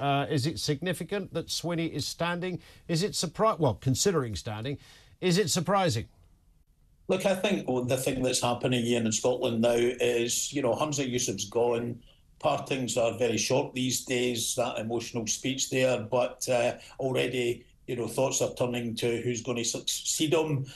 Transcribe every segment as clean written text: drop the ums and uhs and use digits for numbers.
Is it significant that Swinney is standing? Is it well, considering standing, is it surprising? Look, I think the thing that's happening here in Scotland now is, Humza Yousaf's gone. Partings are very short these days, that emotional speech there, but already, thoughts are turning to who's going to succeed him.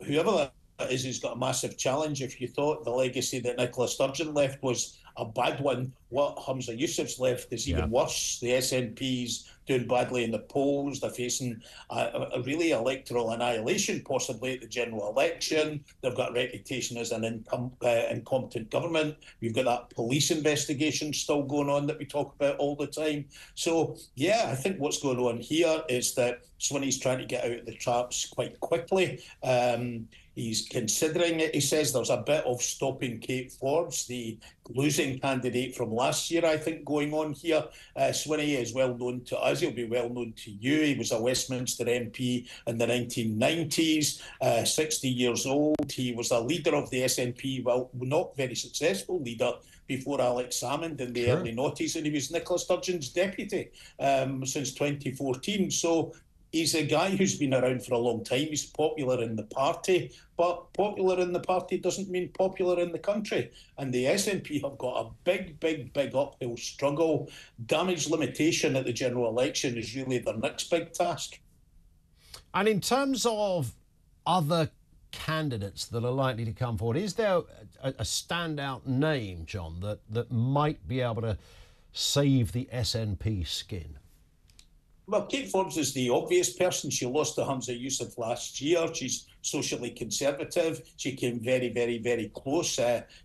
Whoever that is, he's got a massive challenge. If you thought the legacy that Nicola Sturgeon left was a bad one, what Humza Yousaf's left is even worse. The SNP's doing badly in the polls. They're facing a really electoral annihilation, possibly at the general election. They've got a reputation as an incompetent government. We've got that police investigation still going on that we talk about all the time. So, yeah, I think what's going on here is that Swinney's trying to get out of the traps quite quickly. He's considering it. He says there's a bit of stopping Kate Forbes, the losing candidate from last year, I think, going on here. Swinney is well known to us. He'll be well known to you. He was a Westminster MP in the 1990s, 60 years old. He was a leader of the SNP, well, not very successful leader, before Alex Salmond in the early noughties, and he was Nicola Sturgeon's deputy since 2014. So he's a guy who's been around for a long time. He's popular in the party, but popular in the party doesn't mean popular in the country. And the SNP have got a big uphill struggle. Damage limitation at the general election is really their next big task. And in terms of other candidates that are likely to come forward, is there a standout name, John, that might be able to save the SNP skin? Well, Kate Forbes is the obvious person. She lost to Humza Yousaf last year. She's socially conservative. She came very close,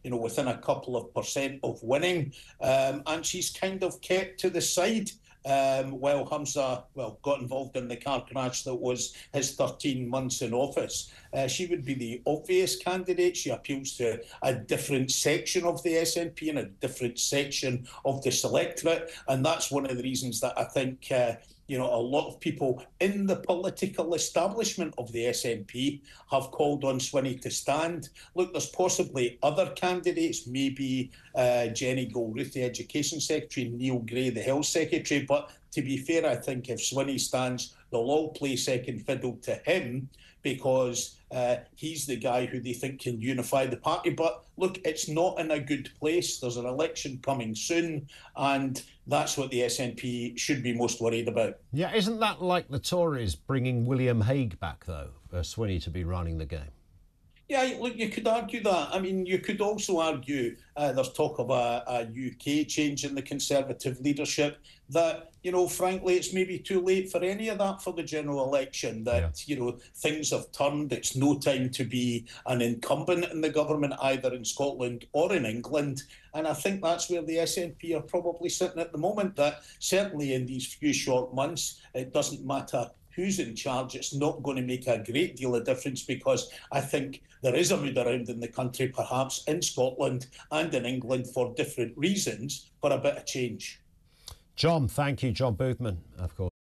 within a couple of % of winning. And she's kind of kept to the side while Humza, got involved in the car crash that was his 13 months in office. She would be the obvious candidate. She appeals to a different section of the SNP and a different section of the electorate. And that's one of the reasons that I think a lot of people in the political establishment of the SNP have called on Swinney to stand. Look, there's possibly other candidates, maybe Jenny Gilruth, the Education Secretary, Neil Gray, the Health Secretary. But to be fair, I think if Swinney stands, they'll all play second fiddle to him because he's the guy who they think can unify the party. But look, it's not in a good place. There's an election coming soon, and that's what the SNP should be most worried about. Yeah, isn't that like the Tories bringing William Hague back, though, for Swinney to be running the game? Yeah, look, you could argue that. I mean, you could also argue there's talk of a UK change in the Conservative leadership that, frankly, it's maybe too late for any of that for the general election, that, things have turned. It's no time to be an incumbent in the government, either in Scotland or in England. And I think that's where the SNP are probably sitting at the moment, that certainly in these few short months, it doesn't matter who's in charge. It's not going to make a great deal of difference because I think there is a mood around in the country, perhaps in Scotland and in England for different reasons, for a bit of change. John, thank you. John Boothman, of course.